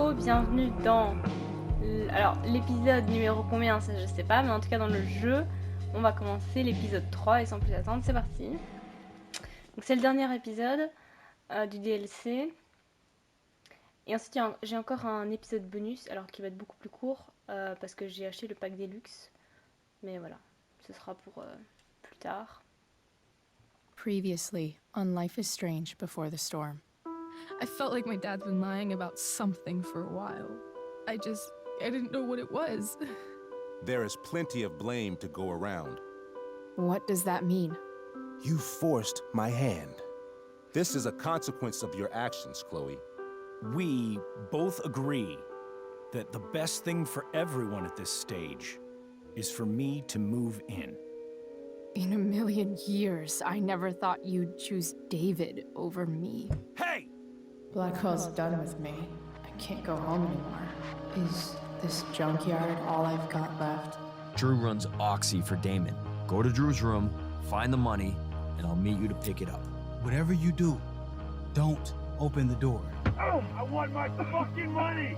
Hello, bienvenue dans alors l'épisode numéro combien, ça je sais pas, mais en tout cas dans le jeu, on va commencer l'épisode 3 et sans plus attendre, c'est parti. Donc c'est le dernier épisode du DLC. Et ensuite j'ai encore un épisode bonus, alors qui va être beaucoup plus court, parce que j'ai acheté le pack Deluxe. Mais voilà, ce sera pour plus tard. Previously on Life is Strange Before the Storm. I felt like my dad's been lying about something for a while. I didn't know what it was. There is plenty of blame to go around. What does that mean? You forced my hand. This is a consequence of your actions, Chloe. We both agree that the best thing for everyone at this stage is for me to move in. In a million years, I never thought you'd choose David over me. Hey! Blackwell's done with me. I can't go home anymore. Is this junkyard all I've got left? Drew runs Oxy for Damon. Go to Drew's room, find the money, and I'll meet you to pick it up. Whatever you do, don't open the door. Oh, I want my fucking money!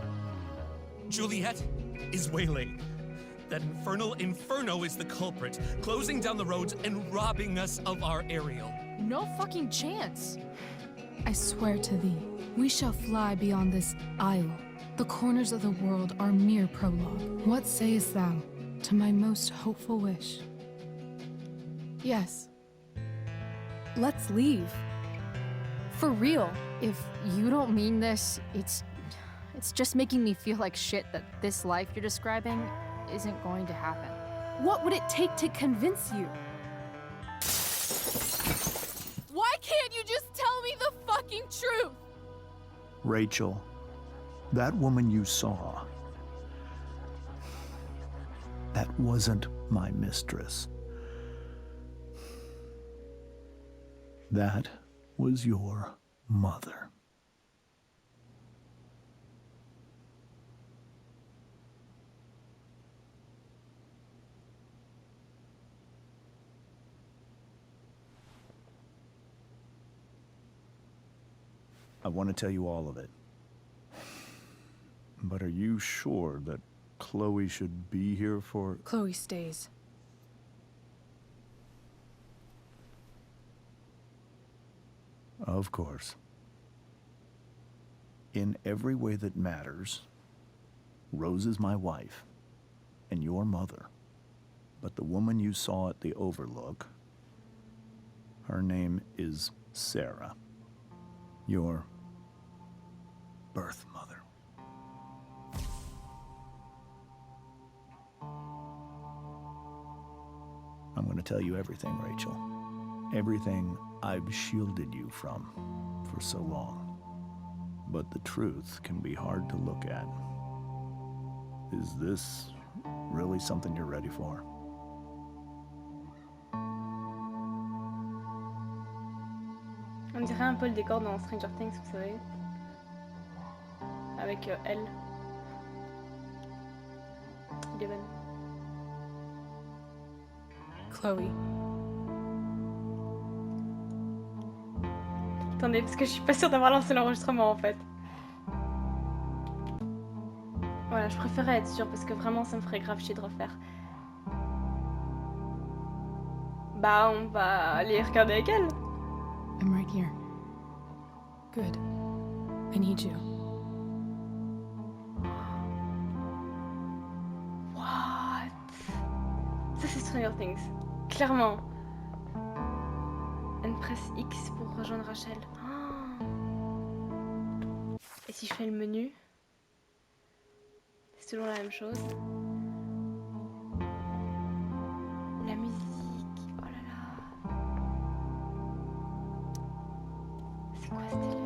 Juliet is waylaid. That infernal inferno is the culprit, closing down the roads and robbing us of our aerial. No fucking chance. I swear to thee, we shall fly beyond this isle. The corners of the world are mere prologue. What sayest thou to my most hopeful wish? Yes. Let's leave. For real. If you don't mean this, it's just making me feel like shit that this life you're describing isn't going to happen. What would it take to convince you? Why can't you just tell me the fucking truth? Rachel, that woman you saw, that wasn't my mistress. That was your mother. I want to tell you all of it. But are you sure that Chloe should be here for... Chloe stays. Of course. In every way that matters, Rose is my wife and your mother. But the woman you saw at the Overlook, her name is Sarah, your birth mother. I'm going to tell you everything, Rachel. Everything I've shielded you from for so long. But the truth can be hard to look at. Is this really something you're ready for? On dirait un peu le décor dans Stranger Things, vous savez. Avec elle. Eleven. Chloe. Attendez, parce que je suis pas sûre d'avoir lancé l'enregistrement en fait. Voilà, je préférais être sûre parce que vraiment ça me ferait grave chier de refaire. Bah, on va aller regarder avec elle. I'm right here. Good. I need you. What? Ça c'est Stranger Things. Clairement. Elle presse X pour rejoindre Rachel. Oh. Et si je fais le menu? C'est toujours la même chose. La musique. Oh là là. C'est quoi ce délire?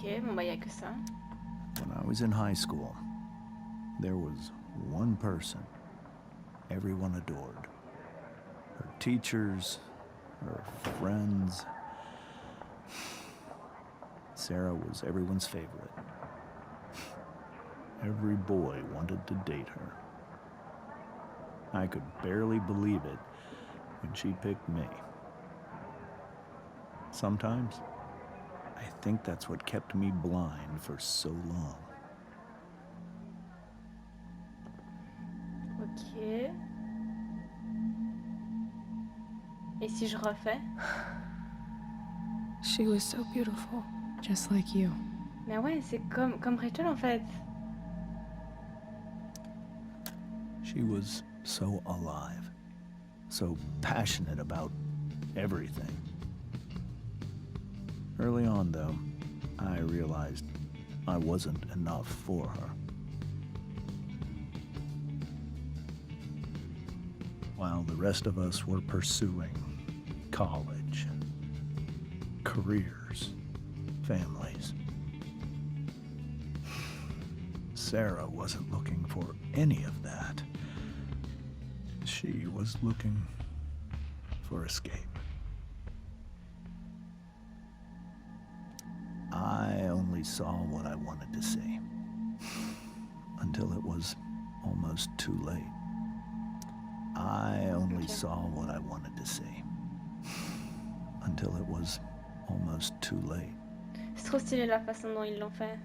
Ok, bon bah y a que ça. When I was in high school, there was one person everyone adored. Her teachers, her friends. Sarah was everyone's favorite. Every boy wanted to date her. I could barely believe it when she picked me. Sometimes, I think that's what kept me blind for so long. Ok. Et si je refais? She was so beautiful, just like you. Mais ouais, c'est comme Rachel en fait. She was so alive, so passionate about everything. Early on, though, I realized I wasn't enough for her. While the rest of us were pursuing college, careers, families, Sarah wasn't looking for any of that. She was looking for escape. I only saw what I wanted to see, until it was almost too late. I only saw what I wanted to see, until it was almost too late. C'est trop stylé la façon dont ils l'ont fait.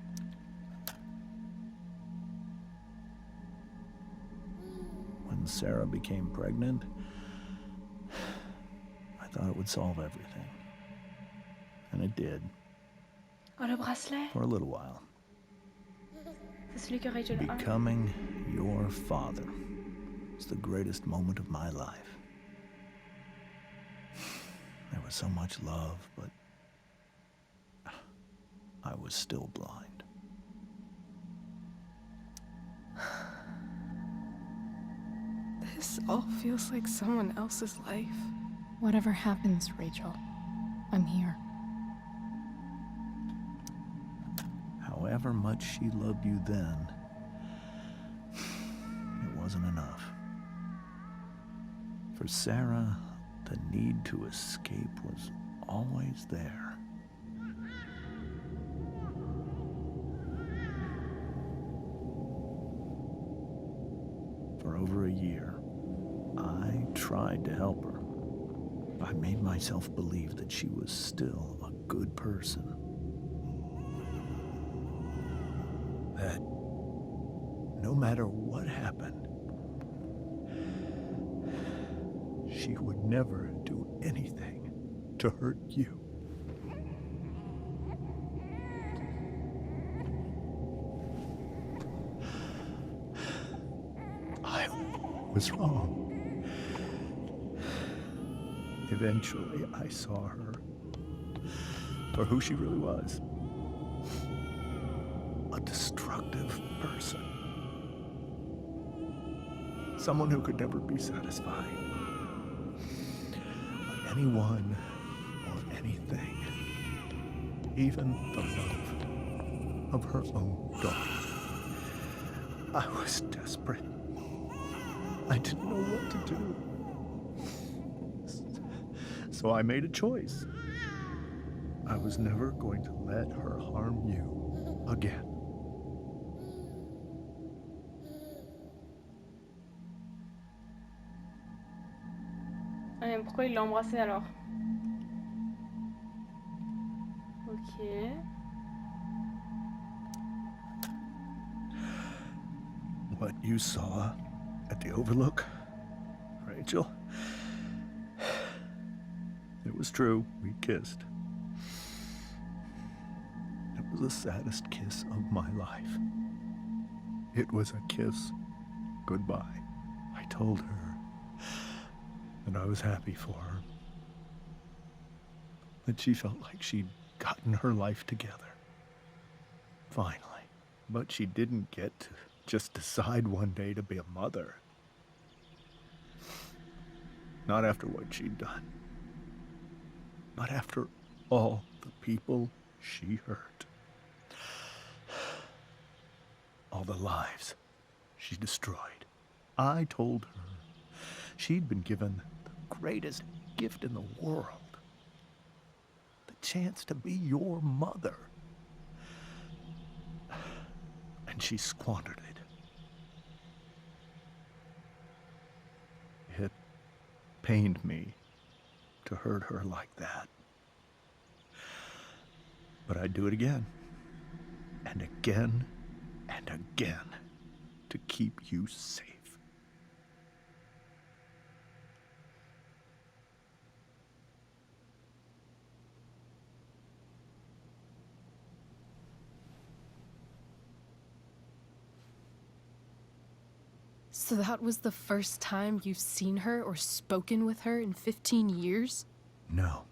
When Sarah became pregnant, I thought it would solve everything. And it did, Oh, le bracelet. for a little while. C'est celui que Rachel a. Becoming your father was the greatest moment of my life. There was so much love, but I was still blind. This all feels like someone else's life. Whatever happens, Rachel, I'm here. However much she loved you then, it wasn't enough. For Sarah, the need to escape was always there. For over a year, I tried to help her. I made myself believe that she was still a good person. That no matter what happened, she would never do anything to hurt you. I was wrong. Eventually, I saw her for who she really was. A destructive person. Someone who could never be satisfied by anyone or anything. Even the love of her own daughter. I was desperate. I didn't know what to do. So I made a choice. I was never going to let her harm you again. Ah, mais pourquoi il l'a embrassé alors? Ok. What you saw at the Overlook, Rachel, it was true. We kissed. It was the saddest kiss of my life. It was a kiss goodbye. I told her that I was happy for her. That she felt like she'd gotten her life together. Finally. But she didn't get to just decide one day to be a mother. Not after what she'd done. Not after all the people she hurt. All the lives she destroyed. I told her she'd been given the greatest gift in the world. The chance to be your mother. she squandered it. It pained me to hurt her like that. But I'd do it again, and again, and again, to keep you safe. So that was the first time you've seen her or spoken with her in 15 years? No.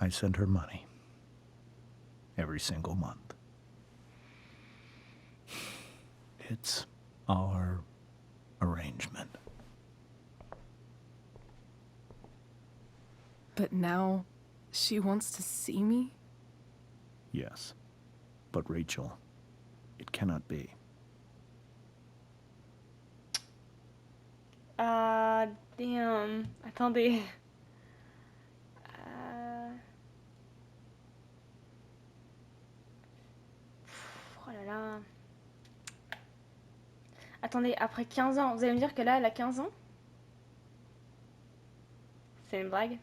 I sent her money. Every single month. It's our arrangement. But now, she wants to see me? Yes. But Rachel, it cannot be. Damn. Attendez. Oh là là. Attendez, après 15 ans, vous allez me dire que là, elle a 15 ans? C'est une blague?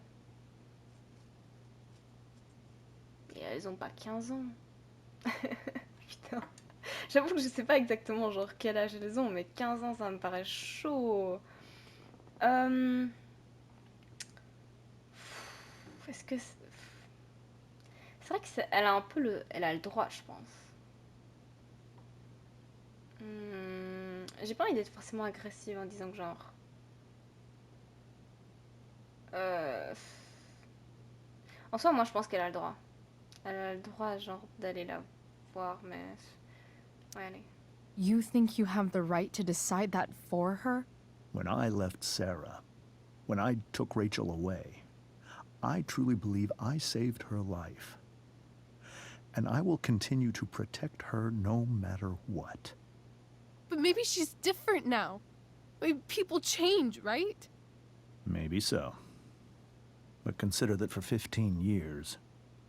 Et elles ont pas 15 ans. Putain. J'avoue que je sais pas exactement genre quel âge elles ont, mais 15 ans, ça me paraît chaud. Est-ce que c'est vrai que elle a un peu elle a le droit, je pense. J'ai pas envie d'être forcément agressive en disant que genre. En soi, moi, je pense qu'elle a le droit. Elle a le droit, genre, d'aller la voir, mais ouais, allez. You think you have the right to decide that for her? When I left Sarah, when I took Rachel away, I truly believe I saved her life. And I will continue to protect her no matter what. But maybe she's different now. People change, right? Maybe so. But consider that for 15 years,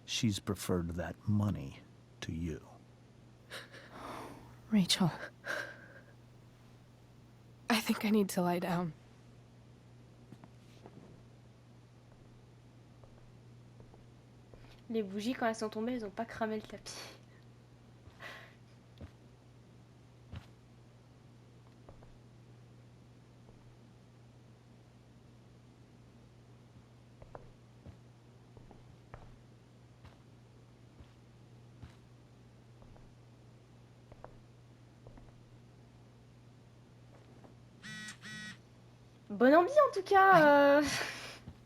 she's preferred that money to you. Rachel. I think I need to lie down. Les bougies, quand elles sont tombées, elles ont pas cramé le tapis. Bonne ambi en tout cas.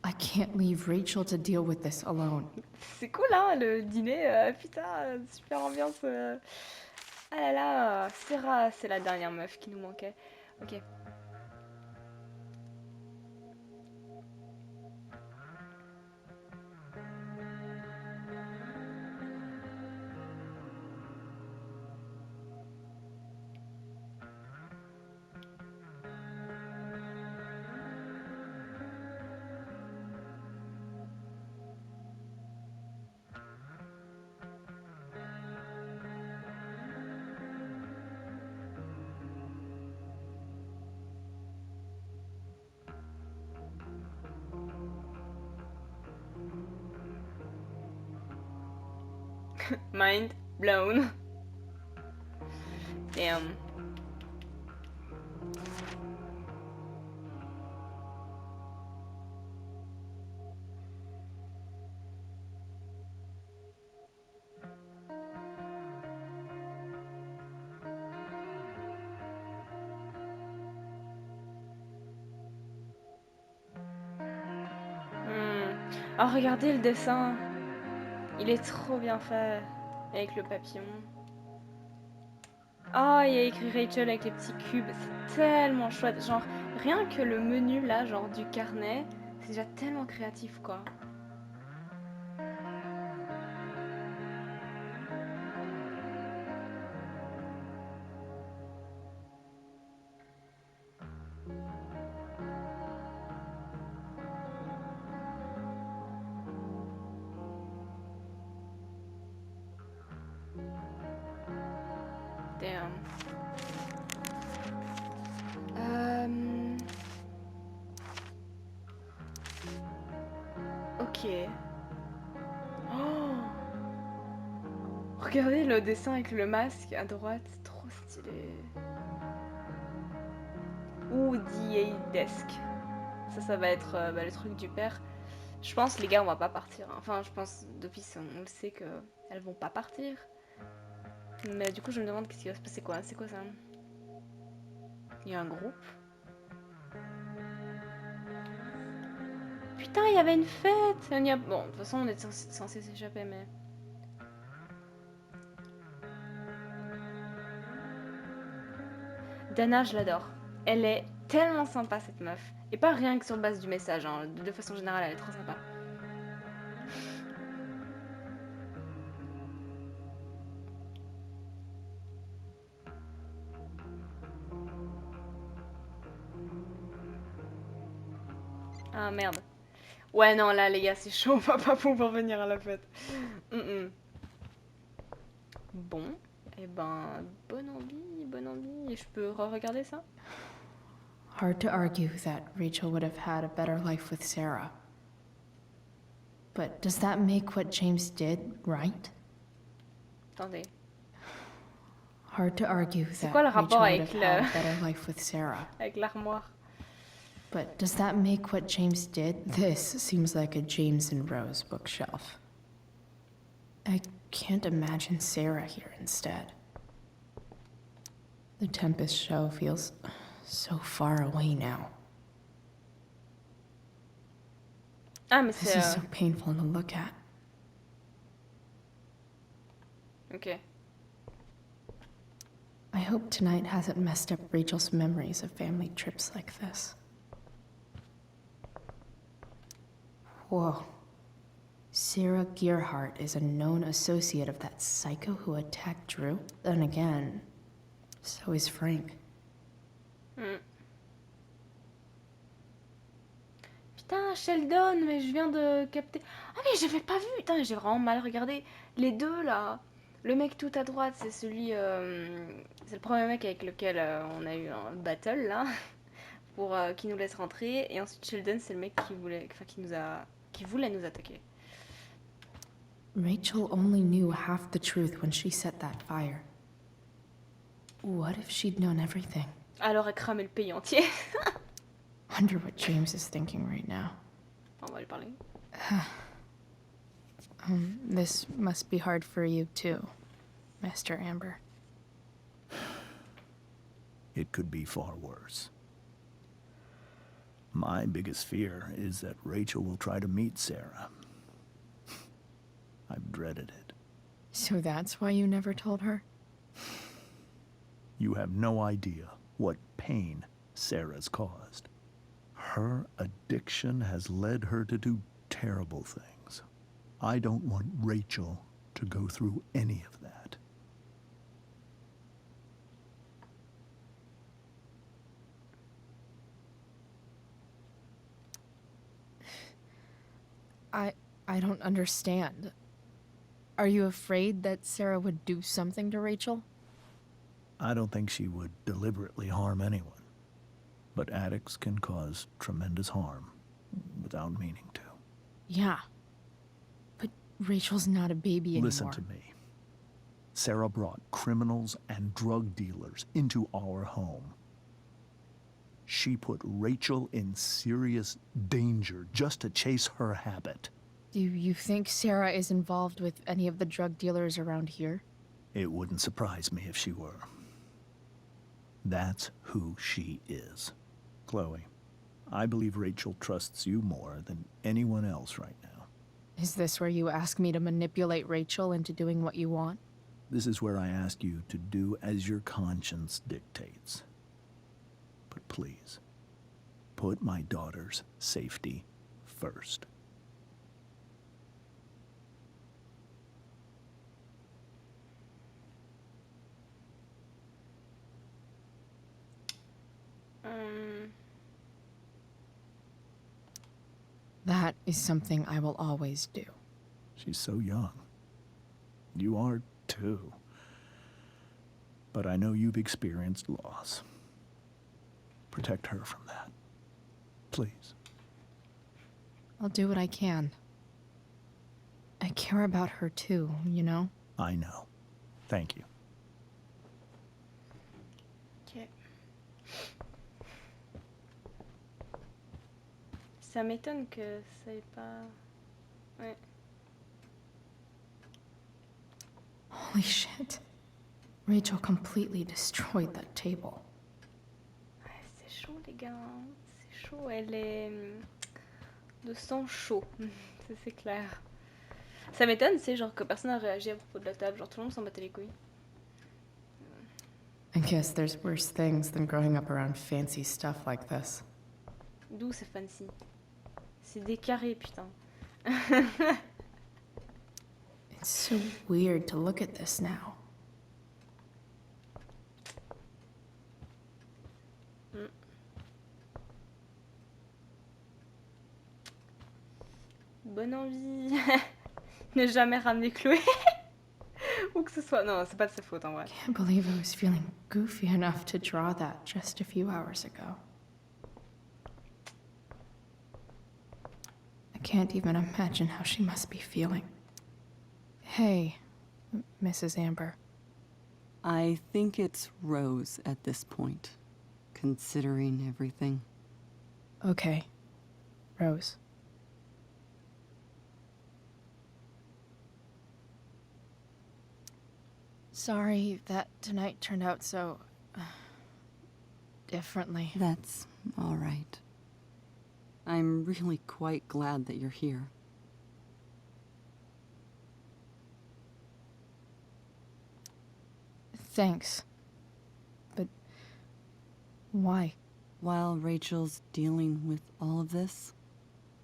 I can't leave Rachel to deal with this alone. C'est cool hein, le dîner. Putain, super ambiance. Ah là là, Sarah, c'est la dernière meuf qui nous manquait. Ok. Mind blown. Damn. Oh, regardez le dessin. Il est trop bien fait. Avec le papillon. Oh, il y a écrit Rachel avec les petits cubes. C'est tellement chouette. Genre, rien que le menu là, genre du carnet, c'est déjà tellement créatif quoi. Ok. Oh, regardez le dessin avec le masque à droite, trop stylé. Ou DA Desk. Ça va être le truc du père. Je pense, les gars, on va pas partir. Enfin, je pense, depuis, on le sait qu'elles vont pas partir. Mais du coup, je me demande qu'est-ce qui va se passer, quoi. C'est quoi ça? Il y a un groupe. Putain, il y avait une fête! Bon, de toute façon, on est censé s'échapper, mais... Dana, je l'adore. Elle est tellement sympa, cette meuf. Et pas rien que sur base du message, hein. De façon générale, elle est trop sympa. Ah, merde. Ouais, non, là, les gars, c'est chaud, on va pas pouvoir venir à la fête. Bon, et ben, bonne envie. Et je peux re-regarder ça? Hard to argue that Rachel would have had a better life with Sarah. But does that make what James did right? Attendez. Hard to argue that quoi le Rachel rapport would avec have had a better life with Sarah. Avec l'armoire. But does that make what James did? This seems like a James and Rose bookshelf. I can't imagine Sarah here instead. The Tempest show feels so far away now. Ah, mais This c'est... is so painful to look at. Ok. I hope tonight hasn't messed up Rachel's memories of family trips like this. Whoa. Sarah Gearhart is a known associate of that psycho who attacked Drew. Then again, so is Frank. Putain, Sheldon, mais je viens de capter... Ah mais j'avais pas vu, putain, j'ai vraiment mal regardé. Les deux, là. Le mec tout à droite, c'est celui... c'est le premier mec avec lequel on a eu un battle, là. Pour qui nous laisse rentrer. Et ensuite, Sheldon, c'est le mec qui voulait... Enfin, qui voulait nous attaquer. Rachel only knew half the truth when she set that fire. What if she'd known everything? Alors, elle cramait le pays entier. Wonder what James is thinking right now. On va lui parler. This must be hard for you too, Mr. Amber. It could be far worse. My biggest fear is that Rachel will try to meet Sarah. I've dreaded it. So that's why you never told her? You have no idea what pain Sarah's caused. Her addiction has led her to do terrible things. I don't want Rachel to go through any of that. I don't understand. Are you afraid that Sarah would do something to Rachel? I don't think she would deliberately harm anyone. But addicts can cause tremendous harm without meaning to. Yeah. But Rachel's not a baby anymore. Listen to me. Sarah brought criminals and drug dealers into our home. She put Rachel in serious danger just to chase her habit. Do you think Sarah is involved with any of the drug dealers around here? It wouldn't surprise me if she were. That's who she is. Chloe, I believe Rachel trusts you more than anyone else right now. Is this where you ask me to manipulate Rachel into doing what you want? This is where I ask you to do as your conscience dictates. But please, put my daughter's safety first. That is something I will always do. She's so young. You are too. but I know you've experienced loss. Protect her from that. Please. I'll do what I can. I care about her too, you know? I know. Thank you. Ok. Ça m'étonne que ça ait pas... Ouais. Holy shit. Rachel completely destroyed that table. Ouais, c'est chaud les gars, hein. C'est chaud, elle est de sang chaud, ça c'est clair. Ça m'étonne, c'est genre que personne n'a réagi à propos de la table, genre tout le monde s'en battait les couilles. I guess there's worse things than growing up around fancy stuff like this. D'où c'est fancy? C'est des carrés, putain. It's so weird to look at this now. Bonne envie. Ne jamais ramener Chloé. Ou que ce soit... Non, c'est pas de sa faute en vrai. Can't believe I was feeling goofy enough to draw that just a few hours ago. I can't even imagine how she must be feeling. Hey, Mrs. Amber. I think it's Rose at this point, considering everything. Okay, Rose. Sorry that tonight turned out so... differently. That's all right. I'm really quite glad that you're here. Thanks. But... why? While Rachel's dealing with all of this,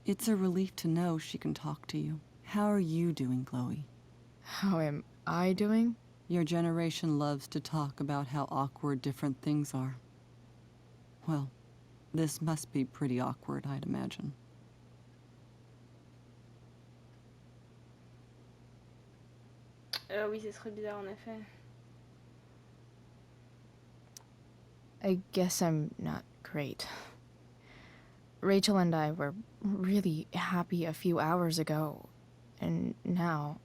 it's a relief to know she can talk to you. How are you doing, Chloe? How am I doing? Your generation loves to talk about how awkward different things are. Well, this must be pretty awkward, I'd imagine. Oui, ce serait bizarre en effet. I guess I'm not great. Rachel and I were really happy a few hours ago, and now...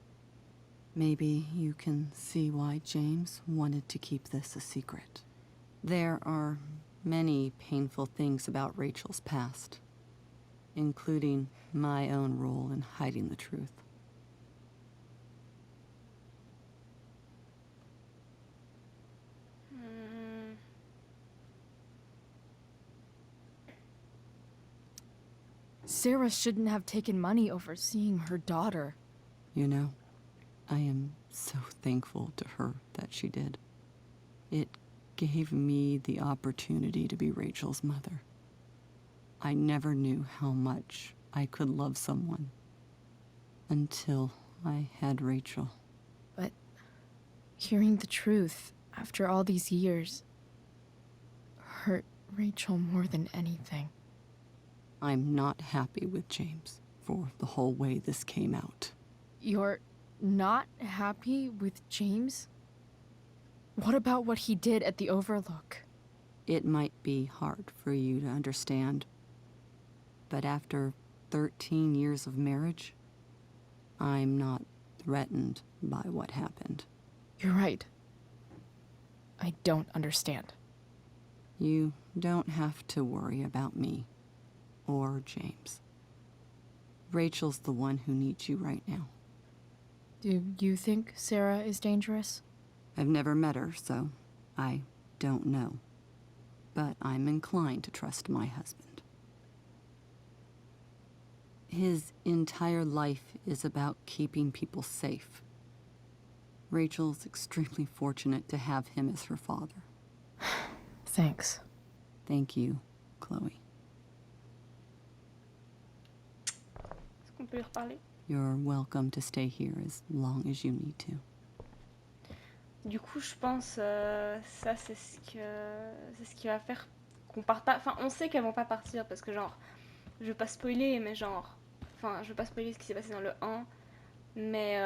Maybe you can see why James wanted to keep this a secret. There are many painful things about Rachel's past, including my own role in hiding the truth. Sarah shouldn't have taken money over seeing her daughter. You know, I am so thankful to her that she did. It gave me the opportunity to be Rachel's mother. I never knew how much I could love someone until I had Rachel. But hearing the truth after all these years hurt Rachel more than anything. I'm not happy with James for the whole way this came out. You're not happy with James? What about what he did at the Overlook? It might be hard for you to understand, but after 13 years of marriage, I'm not threatened by what happened. You're right. I don't understand. You don't have to worry about me or James. Rachel's the one who needs you right now. Do you think Sarah is dangerous? I've never met her, so I don't know. But I'm inclined to trust my husband. His entire life is about keeping people safe. Rachel's extremely fortunate to have him as her father. Thanks. Thank you, Chloe. Est-ce qu'on peut lui reparler? You're welcome to stay here as long as you need to. Du coup, je pense ça c'est ce qui va faire qu'on parte pas. Enfin, on sait qu'elles vont pas partir parce que genre, je vais pas spoiler, mais genre, enfin, je vais pas spoiler ce qui s'est passé dans le 1, mais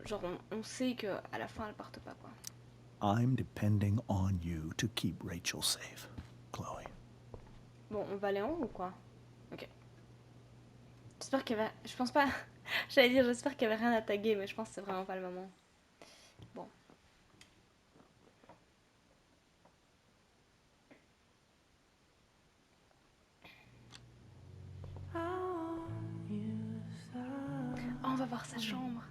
genre on sait que à la fin elles partent pas quoi. I'm depending on you to keep Rachel safe, Chloe. Bon, on va aller en haut ou quoi? Ok. J'espère qu'elle va... Je pense pas... J'allais dire, j'espère qu'elle avait rien à taguer, mais je pense que c'est vraiment pas le moment. Bon. Oh, on va voir sa chambre.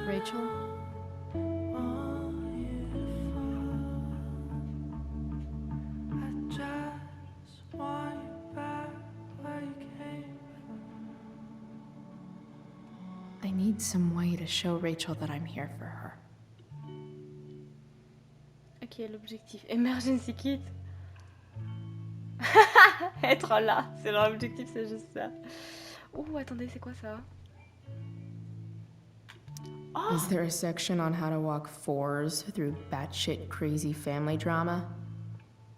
Rachel? I need some way to show Rachel that I'm here for her. Ok, l'objectif. Emergency kit. Être là, c'est genre l'objectif, c'est juste ça. Oh, attendez, c'est quoi ça? Oh! Is there a section on how to walk fours through batshit crazy family drama?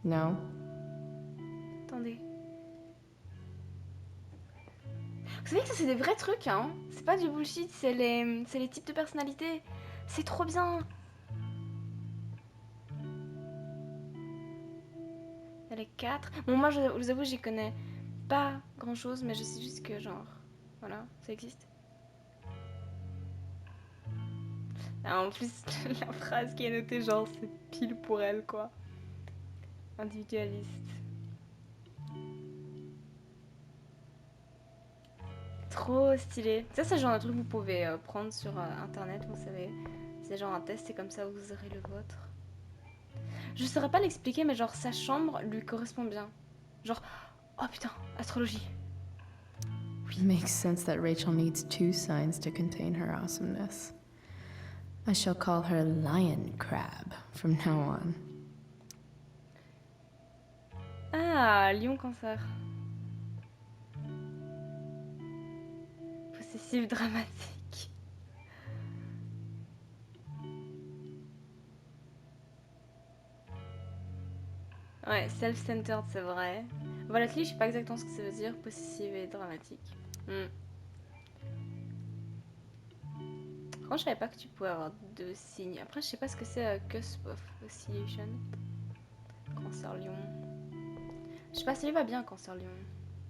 No? Attendez. Vous savez que ça, c'est des vrais trucs, hein? C'est pas du bullshit, c'est les types de personnalités. C'est trop bien! Il y a les 4. Bon, moi, je vous avoue, j'y connais pas grand chose, mais je sais juste que, genre, voilà, ça existe. Ah, en plus, la phrase qui est notée, genre, c'est pile pour elle, quoi. Individualiste. Trop stylé. Ça, c'est genre un truc que vous pouvez prendre sur internet, vous savez. C'est genre un test et comme ça, vous aurez le vôtre. Je saurais pas l'expliquer, mais genre, sa chambre lui correspond bien. Genre, oh putain, astrologie. It makes sense that Rachel needs 2 signs to contain her awesomeness. I shall call her Lion Crab from now on. Ah, Lion Cancer. Possessive dramatique. Ouais, self-centered, c'est vrai. Volatile, je sais pas exactement ce que ça veut dire. Possessive et dramatique. Franchement, je savais pas que tu pouvais avoir 2 signes. Après, je sais pas ce que c'est cusp of oscillation. Cancer Lion. Je sais pas, ça lui va bien, Cancer Lion.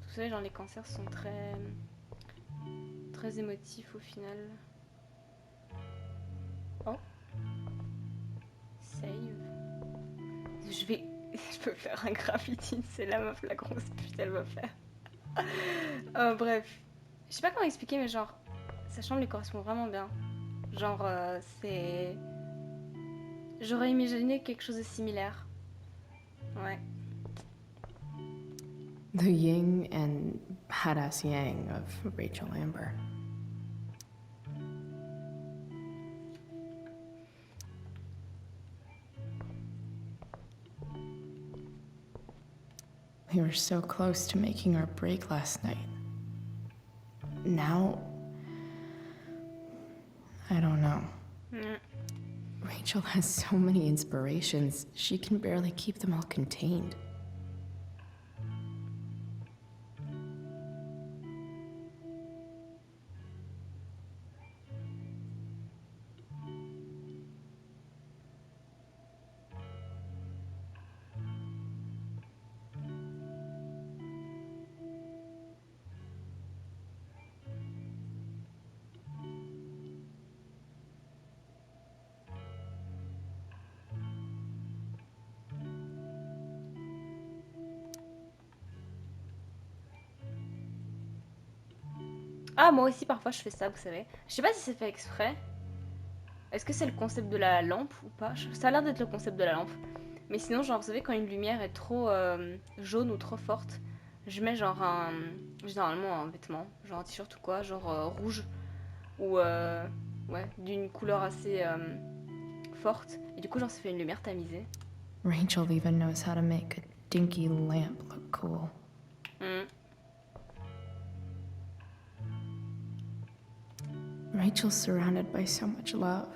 Vous savez, genre les cancers sont très émotifs au final. Oh. Save. Je peux faire un graffiti, c'est la meuf, la grosse pute, elle va faire. Bref. Je sais pas comment expliquer, mais genre, sa chambre lui correspond vraiment bien. Genre, c'est... J'aurais imaginé quelque chose de similaire. Ouais. The yin and badass yang of Rachel Amber. We were so close to making our break last night. Now, I don't know. Rachel has so many inspirations, she can barely keep them all contained. Ah, moi aussi, parfois, je fais ça, vous savez. Je sais pas si c'est fait exprès. Est-ce que c'est le concept de la lampe ou pas? Ça a l'air d'être le concept de la lampe. Mais sinon, genre, vous savez, quand une lumière est trop jaune ou trop forte, je mets généralement un vêtement, genre un t-shirt ou quoi, genre rouge. Ou ouais, d'une couleur assez forte. Et du coup, genre, ça fait une lumière tamisée. Rachel even knows how to make a dinky lamp look cool. Mm. Rachel's surrounded by so much love,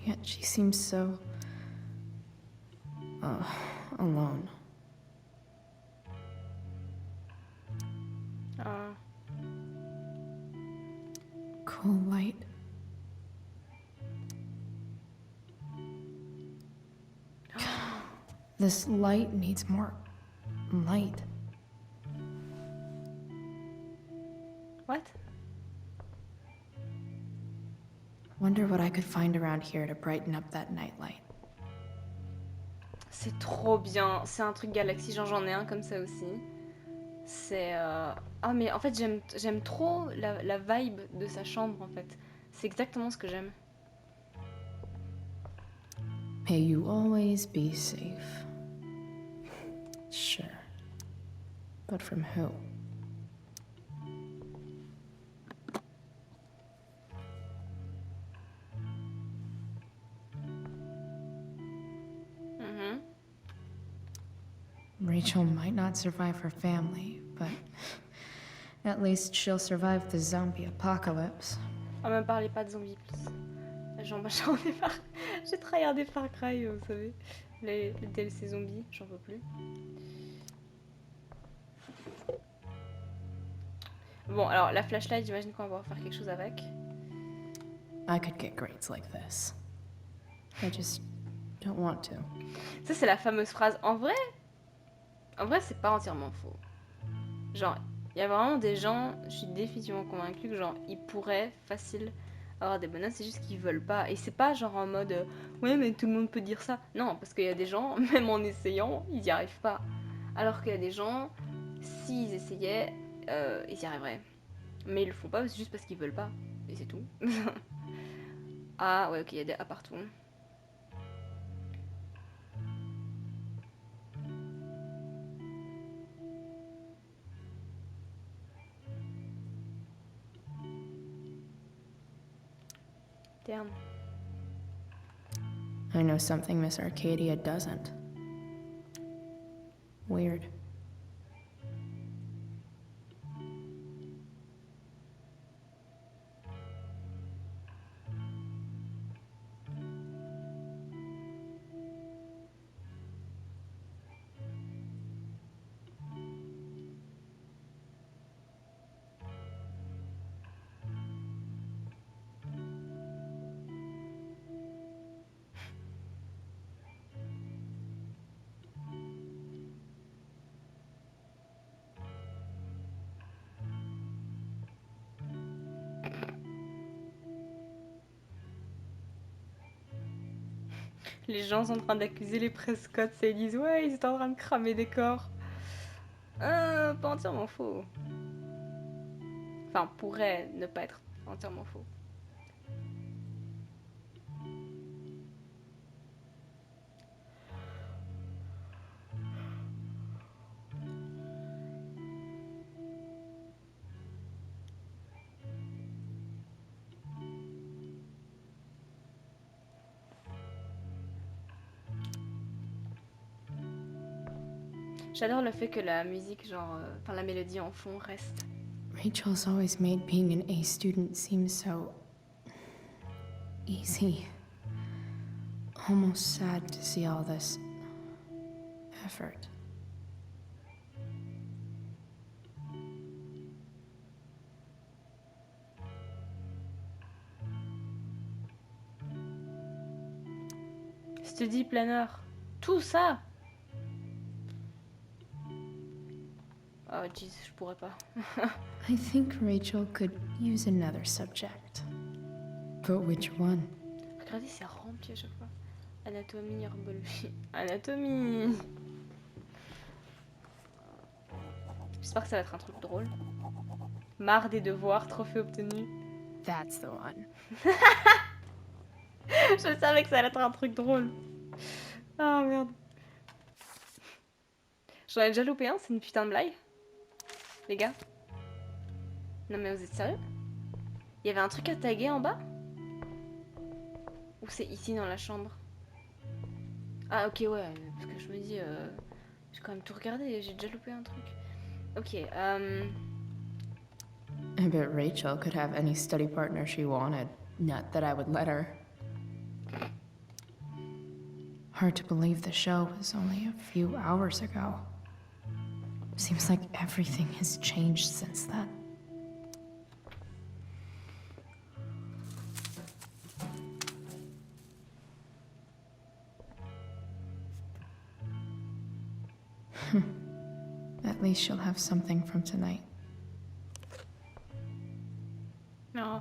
yet she seems so... alone. Ah. Cool light. This light needs more light. What? Wonder what I could find around here to brighten up that nightlight. C'est trop bien. C'est un truc Galaxy, genre j'en ai un comme ça aussi. C'est... Ah mais en fait j'aime trop la vibe de sa chambre en fait. C'est exactement ce que j'aime. May you always be safe. Sure. But from who? Mhm. Rachel might not survive her family, but at least she'll survive the zombie apocalypse. Ah, me parlez pas de zombies, please. J'en ai marre. J'ai tryhardé Far Cry, vous savez. Les DLC zombies, j'en peux plus. Bon, alors la flashlight, j'imagine qu'on va pouvoir faire quelque chose avec. I could get grades like this. I just don't want to. Ça, c'est la fameuse phrase. En vrai, c'est pas entièrement faux. Genre, il y a vraiment des gens, je suis définitivement convaincue que genre, ils pourraient facile avoir des bonnes notes, c'est juste qu'ils veulent pas. Et c'est pas genre en mode ouais, mais tout le monde peut dire ça. Non, parce qu'il y a des gens, même en essayant, ils y arrivent pas. Alors qu'il y a des gens, s'ils essayaient, ils y arriveraient. Mais ils le font pas juste parce qu'ils veulent pas. Et c'est tout. Ah, ouais, ok, il y a des A partout. Damn. I know something Miss Arcadia doesn't. Weird. Les gens sont en train d'accuser les Prescott, et ils disent ouais, ils étaient en train de cramer des corps. Pas entièrement faux. Enfin, pourrait ne pas être entièrement faux. J'adore le fait que la musique, genre, enfin la mélodie en fond reste. Rachel's always made being an A student seem so easy. Almost sad to see all this effort. Study planner, tout ça. Oh jeez, je pourrais pas. I think Rachel could use another subject. But which one? Regardez, c'est rempli à chaque fois. Anatomie, herbologie. Anatomie. J'espère que ça va être un truc drôle. Marre des devoirs, trophée obtenu. That's the one. Je savais que ça allait être un truc drôle. Ah merde. J'en ai déjà loupé un, c'est une putain de blague. Les gars. Non mais vous êtes sérieux? Il y avait un truc à taguer en bas? Ou c'est ici dans la chambre? Ah ok ouais, parce que je me dis, j'ai quand même tout regardé, j'ai déjà loupé un truc. Ok, I bet Rachel could have any study partner she wanted. Not that I would let her. Hard to believe the show was only a few hours ago. Seems like everything has changed since then. At least she'll have something from tonight. non.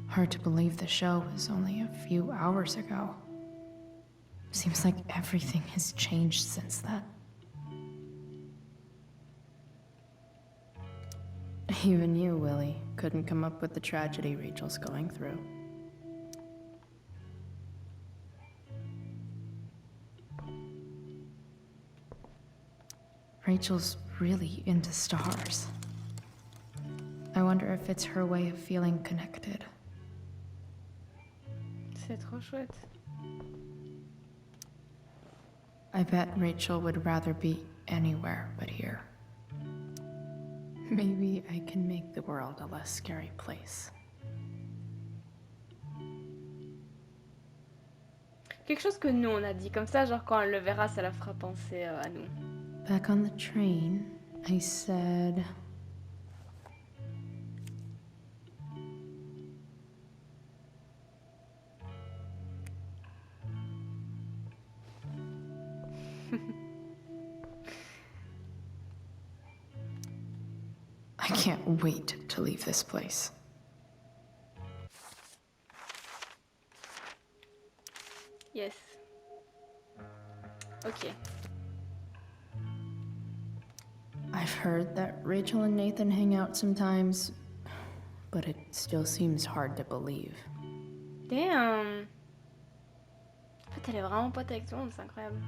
Hard to believe the show was only a few hours ago. Seems like everything has changed since then. Even you, Willie, couldn't come up with the tragedy Rachel's going through. Rachel's really into stars. I wonder if it's her way of feeling connected. C'est trop chouette. I bet Rachel would rather be anywhere but here. Maybe I can make the world a less scary place. Quelque chose que nous on a dit comme ça, genre quand elle le verra, ça la fera penser à nous. Back on the train, I said... I can't wait to leave this place. Yes. Ok. I've heard that Rachel and Nathan hang out sometimes, but it still seems hard to believe. Damn. En fait, elle est vraiment pote avec tout le monde, c'est incroyable.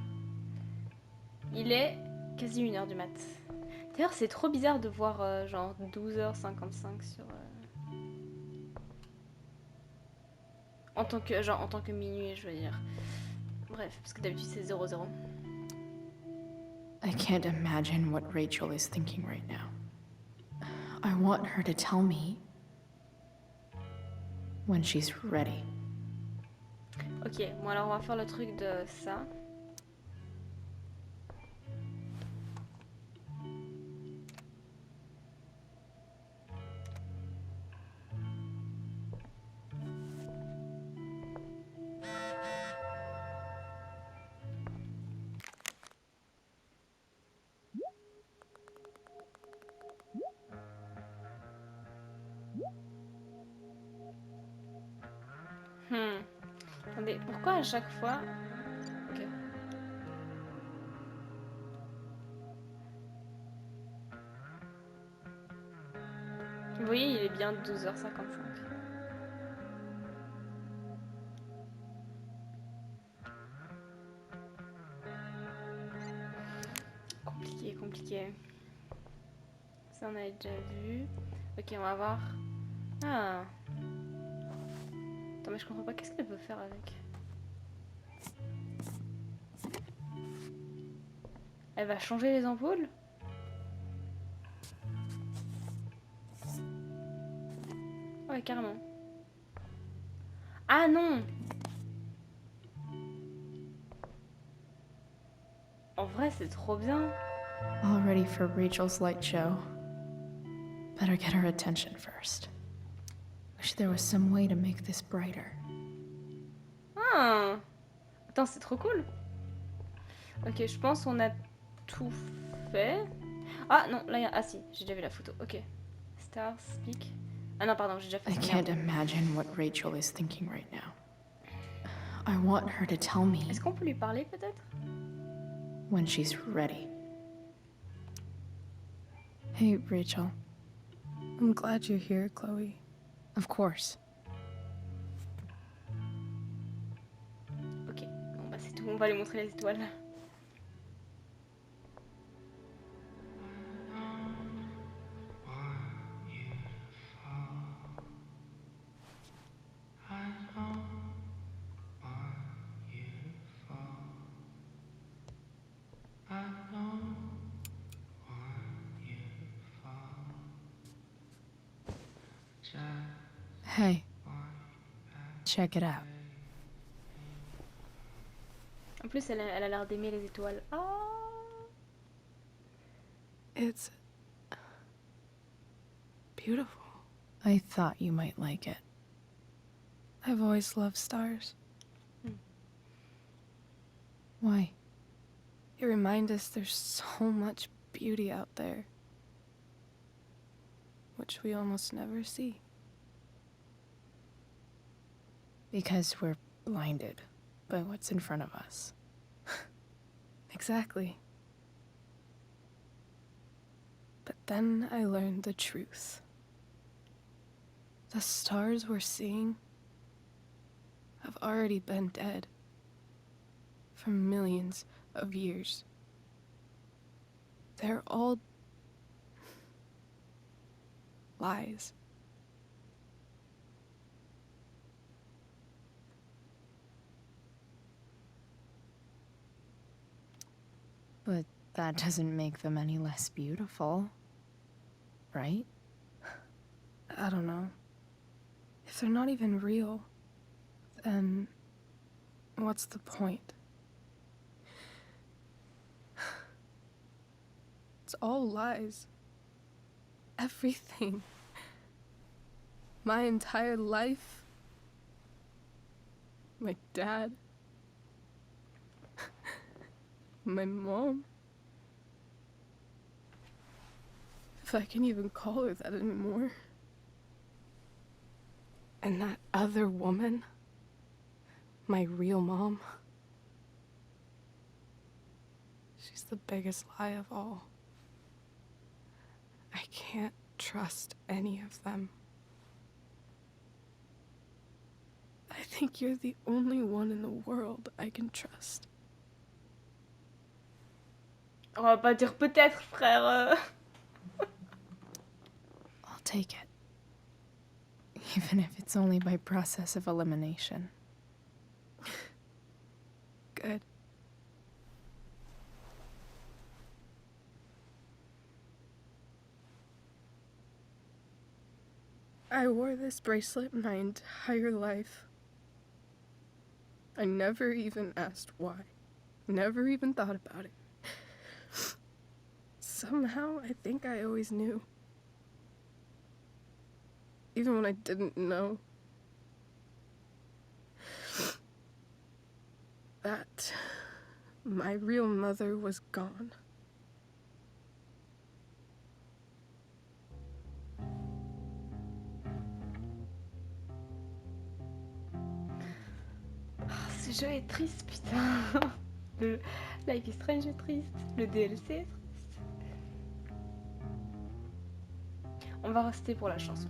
Il est quasi 1h du mat. D'ailleurs, c'est trop bizarre de voir genre 12h55 sur... En tant que minuit, je veux dire. Bref, parce que d'habitude c'est 00. I can't imagine what Rachel is thinking right now. I want her to tell me when she's ready. Ok, bon alors on va faire le truc de ça. Attendez, pourquoi à chaque fois... Ok. Vous voyez, il est bien 12h55. Compliqué, compliqué. Ça on avait déjà vu. Ok, on va voir. Ah. Attends, mais je comprends pas. Qu'est-ce qu'elle peut faire avec? Elle va changer les ampoules? Ouais, carrément. Ah non! En vrai, c'est trop bien. All ready for Rachel's light show. Better get her attention first. Wish there was some way to make this brighter. Ah! Attends, c'est trop cool. Ok, je pense qu'on a tout fait. Ah non, là il y a... Ah si, j'ai déjà vu la photo. Ok. Star, speak. Ah non, pardon, j'ai déjà fait I ça. can't imagine what Rachel is thinking right now. I want her to tell me Est-ce qu'on peut lui parler peut-être? when she's ready. Hey, Rachel. I'm glad you're here, Chloe. Of course. Ok, bon bah c'est tout, on va lui montrer les étoiles. Hey, check it out. En plus, elle a l'air d'aimer les étoiles. Ah! It's beautiful. I thought you might like it. I've always loved stars. Why? They remind us there's so much beauty out there, which we almost never see. Because we're blinded by what's in front of us. Exactly. But then I learned the truth. The stars we're seeing have already been dead for millions of years. They're all lies. But that doesn't make them any less beautiful, right? I don't know. If they're not even real, then what's the point? It's all lies. Everything. My entire life. My dad. My mom. If I can even call her that anymore. And that other woman, my real mom, she's the biggest lie of all. I can't trust any of them. I think you're the only one in the world I can trust. On va pas dire peut-être, frère. I'll take it. Even if it's only by process of elimination. Good. I wore this bracelet my entire life. I never even asked why. Never even thought about it. Somehow, I think I always knew. Even when I didn't know. That my real mother was gone. Ce jeu est triste, putain. Le Life is Strange est triste. Le DLC est triste. On va rester pour la chanson.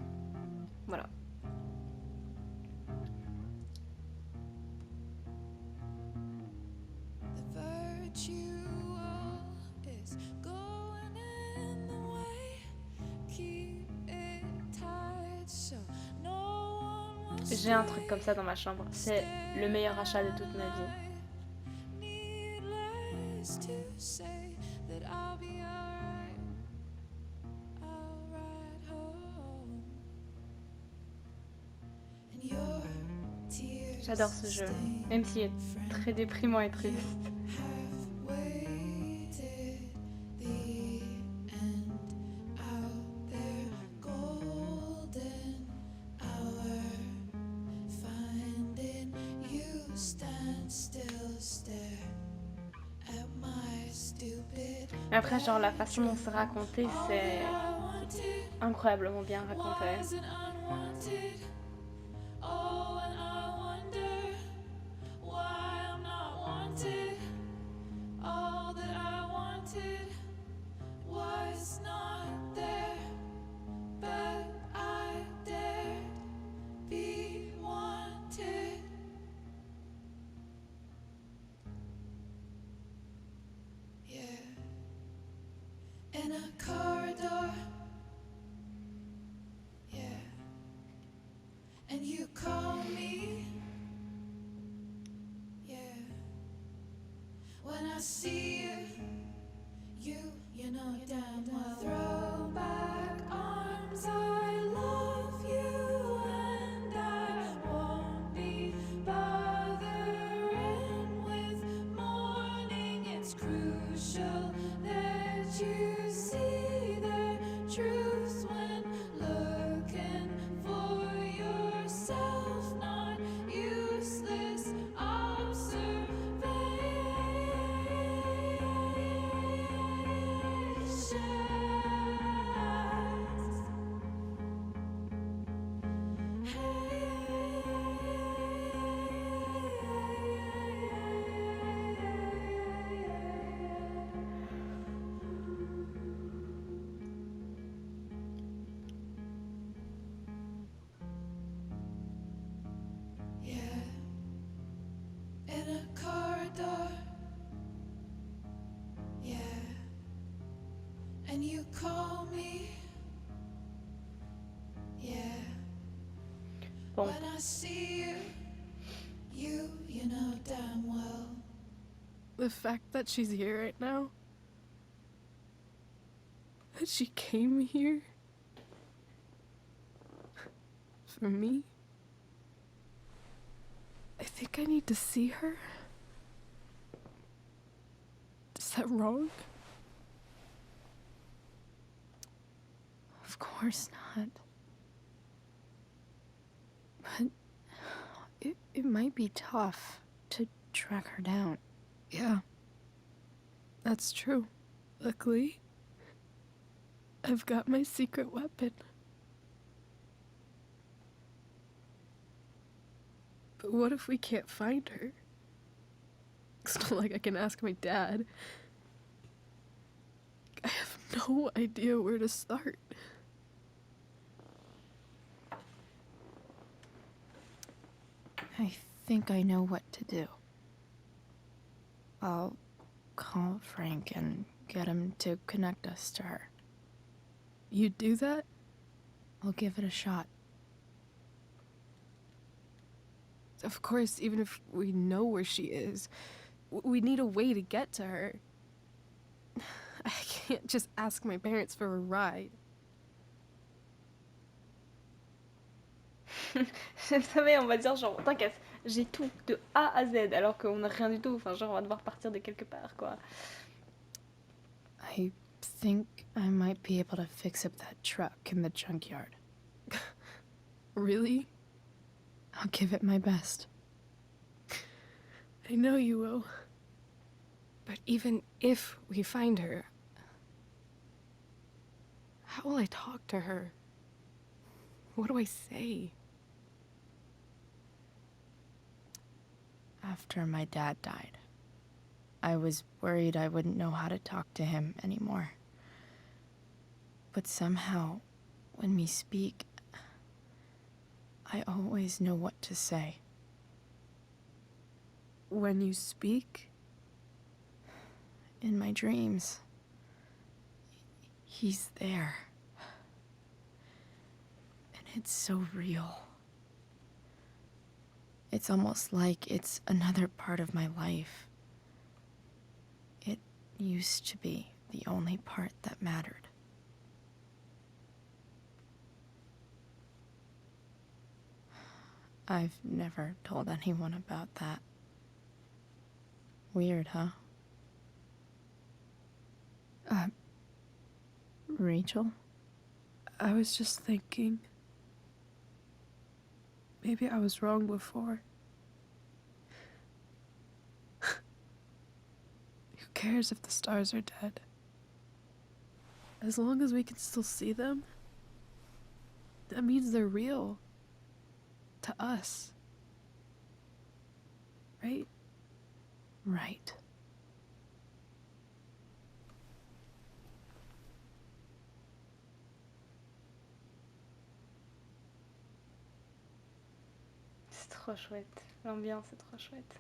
Voilà. J'ai un truc comme ça dans ma chambre. C'est le meilleur achat de toute ma vie. J'adore ce jeu, même s'il est très déprimant et triste. Mais après, genre, la façon dont c'est raconté, c'est incroyablement bien raconté. In a corridor, yeah, and you call me, yeah, when I see you, know damn well, throw back arms, I love you. and you call me. Yeah. Bon. When I see you, you know damn well. The fact that she's here right now, that she came here for me, I think I need to see her. Is that wrong? Of course not. But it might be tough to track her down. Yeah, that's true. Luckily, I've got my secret weapon. But what if we can't find her? It's not like I can ask my dad. I have no idea where to start. I think I know what to do. I'll call Frank and get him to connect us to her. You'd do that? I'll give it a shot. Of course, even if we know where she is, we need a way to get to her. I can't just ask my parents for a ride. Je savais, on va dire genre, t'inquiète, j'ai tout de A à Z, alors qu'on n'a rien du tout. Enfin, genre, on va devoir partir de quelque part, quoi. I think I might be able to fix up that truck in the junkyard. Really? I'll give it my best. I know you will. But even if we find her, how will I talk to her? What do I say? After my dad died, I was worried I wouldn't know how to talk to him anymore. But somehow, when we speak, I always know what to say. When you speak? In my dreams, he's there. And it's so real. It's almost like it's another part of my life. It used to be the only part that mattered. I've never told anyone about that. Weird, huh? Rachel? I was just thinking. Maybe I was wrong before. Who cares if the stars are dead? As long as we can still see them, that means they're real. To us. Right? Right. C'est trop chouette. L'ambiance est trop chouette.